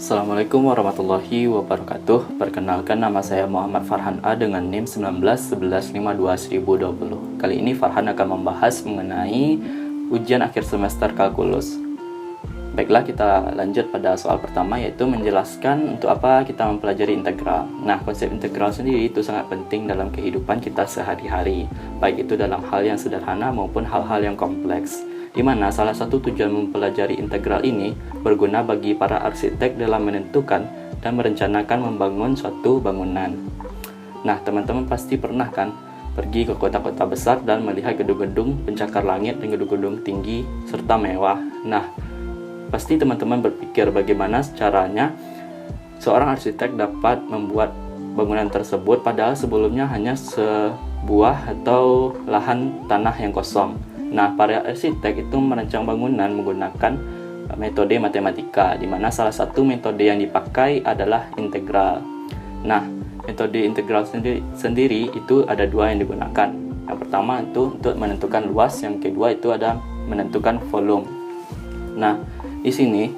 Assalamualaikum warahmatullahi wabarakatuh. Perkenalkan, nama saya Muhammad Farhan A dengan NIM 1911521020. Kali ini Farhan akan membahas mengenai ujian akhir semester kalkulus. Baiklah, kita lanjut pada soal pertama, yaitu menjelaskan untuk apa kita mempelajari integral. Nah, konsep integral sendiri itu sangat penting dalam kehidupan kita sehari-hari, baik itu dalam hal yang sederhana maupun hal-hal yang kompleks, di mana salah satu tujuan mempelajari integral ini berguna bagi para arsitek dalam menentukan dan merencanakan membangun suatu bangunan. Nah, teman-teman pasti pernah kan pergi ke kota-kota besar dan melihat gedung-gedung pencakar langit dan gedung-gedung tinggi serta mewah. Nah, pasti teman-teman berpikir bagaimana caranya seorang arsitek dapat membuat bangunan tersebut padahal sebelumnya hanya sebuah atau lahan tanah yang kosong. Nah, para arsitek itu merancang bangunan menggunakan metode matematika, di mana salah satu metode yang dipakai adalah integral. Nah, metode integral sendiri itu ada dua yang digunakan. Yang pertama itu untuk menentukan luas, yang kedua itu ada menentukan volume. Nah, di sini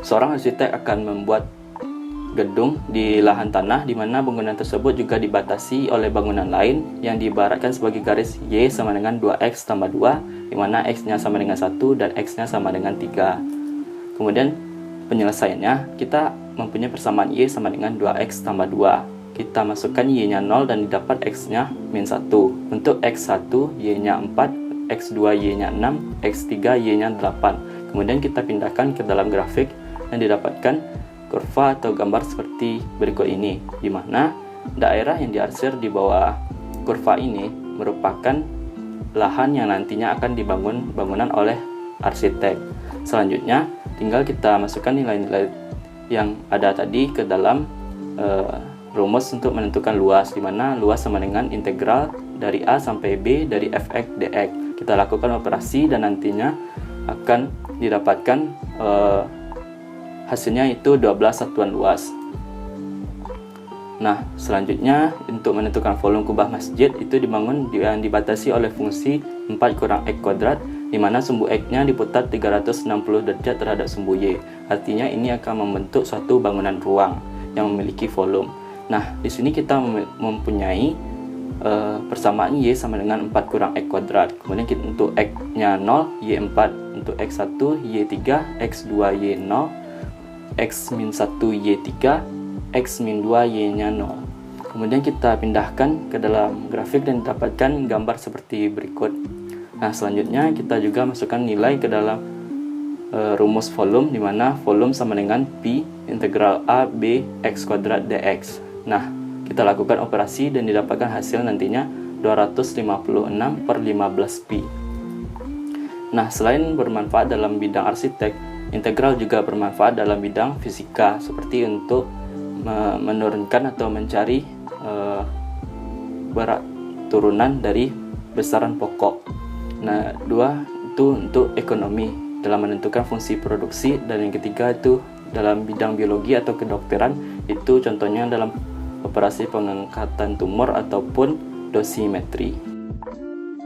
seorang arsitek akan membuat gedung di lahan tanah, di mana bangunan tersebut juga dibatasi oleh bangunan lain yang diibaratkan sebagai garis Y sama dengan 2X tambah 2, di mana X-nya sama dengan 1 dan X-nya sama dengan 3. Kemudian penyelesaiannya, kita mempunyai persamaan Y sama dengan 2X tambah 2. Kita masukkan Y-nya 0 dan didapat X-nya min 1. Untuk X1, Y-nya 4, X2, Y-nya 6, X3, Y-nya 8. Kemudian kita pindahkan ke dalam grafik dan didapatkan kurva atau gambar seperti berikut ini, di mana daerah yang diarsir di bawah kurva ini merupakan lahan yang nantinya akan dibangun bangunan oleh arsitek. Selanjutnya, tinggal kita masukkan nilai-nilai yang ada tadi ke dalam rumus untuk menentukan luas, di mana luas sama dengan integral dari A sampai B dari fx dx. Kita lakukan operasi dan nantinya akan didapatkan hasilnya itu 12 satuan luas. Nah, selanjutnya untuk menentukan volume kubah masjid itu dibangun yang dibatasi oleh fungsi 4 kurang X kuadrat, di mana sumbu X-nya diputar 360 derajat terhadap sumbu Y. Artinya ini akan membentuk suatu bangunan ruang yang memiliki volume. Nah, di sini kita mempunyai persamaan Y sama dengan 4 kurang X kuadrat. Kemudian untuk X-nya 0, Y4. Untuk X1, Y3, X2, Y0, X-1 Y3, X-2 Y-nya 0. Kemudian kita pindahkan ke dalam grafik dan dapatkan gambar seperti berikut. Nah, selanjutnya kita juga masukkan nilai ke dalam rumus volume, di mana volume sama dengan Pi integral A B X kuadrat dx. Nah, kita lakukan operasi dan didapatkan hasil nantinya 256 per 15 Pi. Nah, selain bermanfaat dalam bidang arsitek, integral juga bermanfaat dalam bidang fisika, seperti untuk menurunkan atau mencari berat turunan dari besaran pokok. Nah, dua itu untuk ekonomi dalam menentukan fungsi produksi, dan yang ketiga itu dalam bidang biologi atau kedokteran, itu contohnya dalam operasi pengangkatan tumor ataupun dosimetri.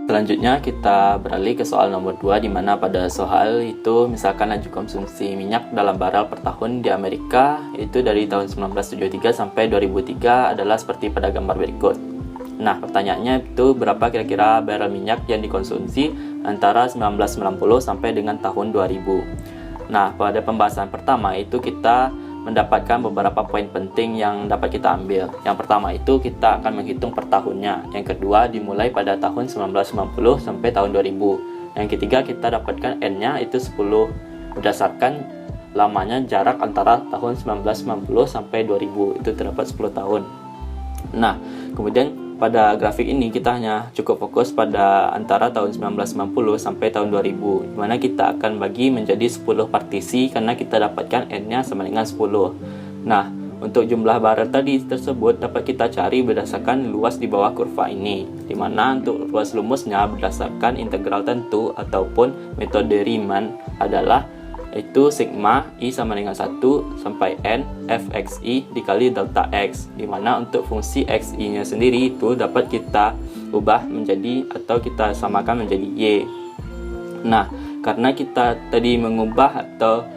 Selanjutnya kita beralih ke soal nomor 2, di mana pada soal itu misalkan laju konsumsi minyak dalam barel per tahun di Amerika itu dari tahun 1973 sampai 2003 adalah seperti pada gambar berikut. Nah, pertanyaannya itu berapa kira-kira barel minyak yang dikonsumsi antara 1990 sampai dengan tahun 2000. Nah, pada pembahasan pertama itu kita mendapatkan beberapa poin penting yang dapat kita ambil. Yang pertama itu kita akan menghitung per tahunnya. Yang kedua dimulai pada tahun 1990 sampai tahun 2000. Yang ketiga kita dapatkan N-nya itu 10 berdasarkan lamanya jarak antara tahun 1990 sampai 2000, itu terdapat 10 tahun. Nah, kemudian pada grafik ini kita hanya cukup fokus pada antara tahun 1990 sampai tahun 2000, di mana kita akan bagi menjadi 10 partisi karena kita dapatkan N-nya sama dengan 10. Nah, untuk jumlah barel tadi tersebut dapat kita cari berdasarkan luas di bawah kurva ini, di mana untuk luas rumusnya berdasarkan integral tentu ataupun metode Riemann adalah itu sigma I sama dengan 1 sampai N fxi dikali delta X, di mana untuk fungsi xi nya sendiri itu dapat kita ubah menjadi atau kita samakan menjadi Y. Nah, karena kita tadi mengubah atau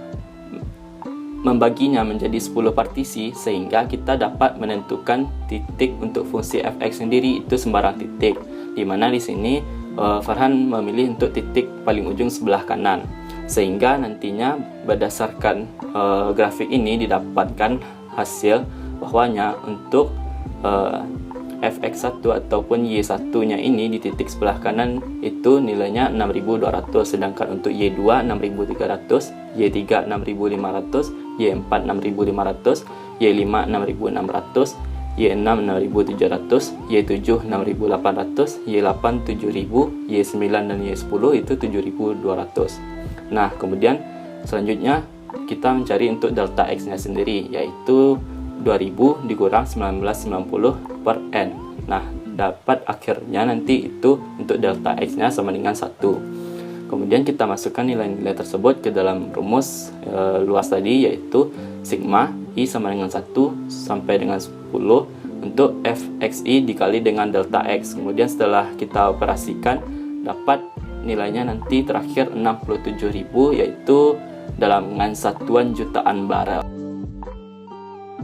membaginya menjadi 10 partisi sehingga kita dapat menentukan titik untuk fungsi fx sendiri itu sembarang titik, dimana di sini Farhan memilih untuk titik paling ujung sebelah kanan, sehingga nantinya berdasarkan grafik ini didapatkan hasil bahwanya untuk fx1 ataupun y1 nya ini di titik sebelah kanan itu nilainya 6200, sedangkan untuk y2 6300, y3 6500, y4 6500, y5 6600, y6 6700, y7 6800, y8 7000, y9 dan y10 itu 7200. Nah, kemudian selanjutnya kita mencari untuk delta x nya sendiri, yaitu 2000 dikurang 1990 per n. Nah, dapat akhirnya nanti itu untuk delta x nya sama dengan 1. Kemudian kita masukkan nilai-nilai tersebut ke dalam rumus luas tadi, yaitu sigma i sama dengan 1 sampai dengan 10 untuk fxi dikali dengan delta x. Kemudian setelah kita operasikan dapat nilainya nanti terakhir 67.000, yaitu dalam satuan jutaan barel.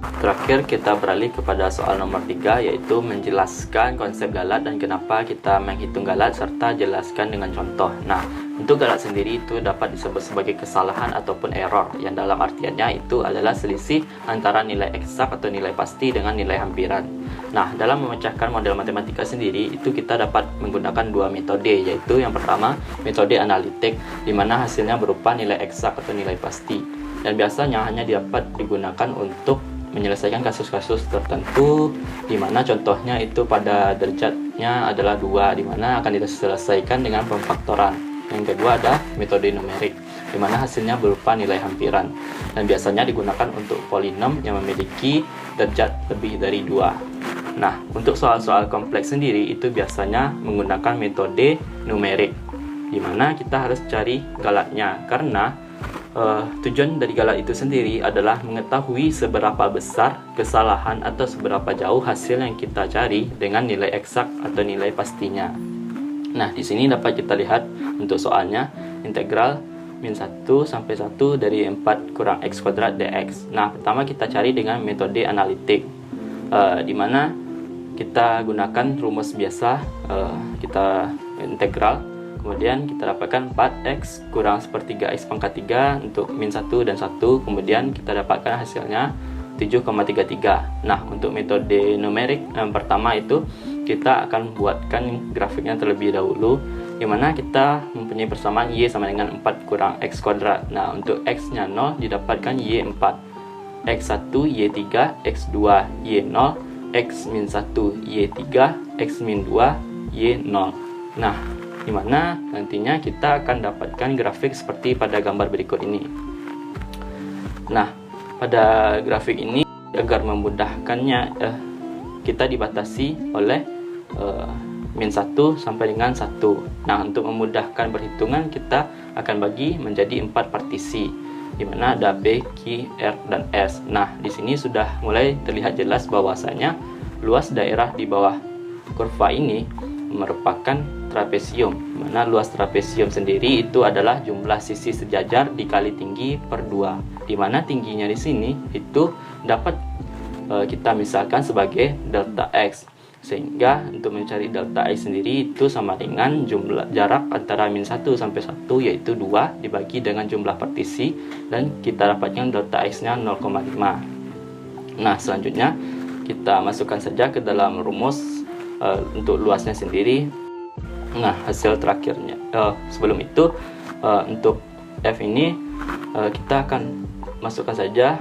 Terakhir kita beralih kepada soal nomor 3, yaitu menjelaskan konsep galat dan kenapa kita menghitung galat serta jelaskan dengan contoh. Nah, untuk galat sendiri itu dapat disebut sebagai kesalahan ataupun error, yang dalam artiannya itu adalah selisih antara nilai eksak atau nilai pasti dengan nilai hampiran. Nah, dalam memecahkan model matematika sendiri itu kita dapat menggunakan dua metode, yaitu yang pertama metode analitik, di mana hasilnya berupa nilai eksak atau nilai pasti, dan biasanya hanya dapat digunakan untuk menyelesaikan kasus-kasus tertentu, di mana contohnya itu pada derajatnya adalah 2, di mana akan diselesaikan dengan pemfaktoran. Yang kedua ada metode numerik, di mana hasilnya berupa nilai hampiran, dan biasanya digunakan untuk polinom yang memiliki derajat lebih dari 2. Nah, untuk soal-soal kompleks sendiri itu biasanya menggunakan metode numerik, di mana kita harus cari galatnya, karena tujuan dari galat itu sendiri adalah mengetahui seberapa besar kesalahan atau seberapa jauh hasil yang kita cari dengan nilai eksak atau nilai pastinya. Nah, di sini dapat kita lihat untuk soalnya integral min 1 sampai 1 dari 4 kurang x kuadrat dx. Nah, pertama kita cari dengan metode analitik, di mana kita gunakan rumus biasa, kita integral. Kemudian kita dapatkan 4x kurang sepertiga x pangkat 3 untuk min 1 dan 1. Kemudian kita dapatkan hasilnya 7,33. Nah, untuk metode numerik yang pertama itu kita akan buatkan grafiknya terlebih dahulu, di mana kita mempunyai persamaan y sama dengan 4 kurang x kuadrat. Nah, untuk x nya 0 didapatkan y4, x1 y3, x2 y0, x min 1 y3, x min 2 y0. Nah, di mana nantinya kita akan dapatkan grafik seperti pada gambar berikut ini. Nah, pada grafik ini agar memudahkannya kita dibatasi oleh min 1 sampai dengan 1. Nah, untuk memudahkan perhitungan kita akan bagi menjadi 4 partisi, di mana ada B, Q, R, dan S. Nah, di sini sudah mulai terlihat jelas bahwasanya luas daerah di bawah kurva ini merupakan trapesium, mana luas trapesium sendiri itu adalah jumlah sisi sejajar dikali tinggi per 2, di mana tingginya di sini itu dapat kita misalkan sebagai delta x, sehingga untuk mencari delta x sendiri itu sama dengan jumlah jarak antara min 1 sampai 1, yaitu 2 dibagi dengan jumlah partisi, dan kita dapatkan delta x nya 0,5. Nah, selanjutnya kita masukkan saja ke dalam rumus untuk luasnya sendiri. Nah, hasil terakhirnya sebelum itu untuk f ini kita akan masukkan saja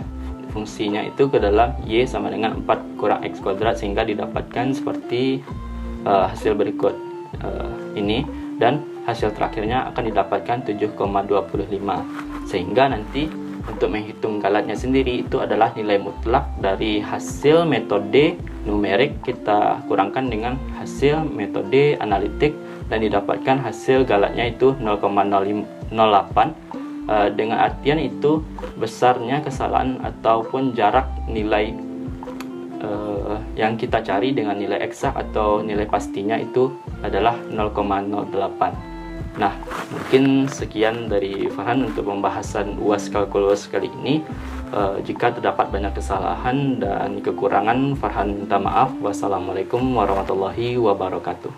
fungsinya itu ke dalam y sama dengan 4 kurang x kuadrat, sehingga didapatkan seperti hasil berikut ini, dan hasil terakhirnya akan didapatkan 7,25, sehingga nanti untuk menghitung galatnya sendiri itu adalah nilai mutlak dari hasil metode numerik kita kurangkan dengan hasil metode analitik, dan didapatkan hasil galatnya itu 0,08, dengan artian itu besarnya kesalahan ataupun jarak nilai yang kita cari dengan nilai eksak atau nilai pastinya itu adalah 0,08. Nah, mungkin sekian dari Farhan untuk pembahasan UAS kalkulus kali ini. Jika terdapat banyak kesalahan dan kekurangan, Farhan minta maaf. Wassalamualaikum warahmatullahi wabarakatuh.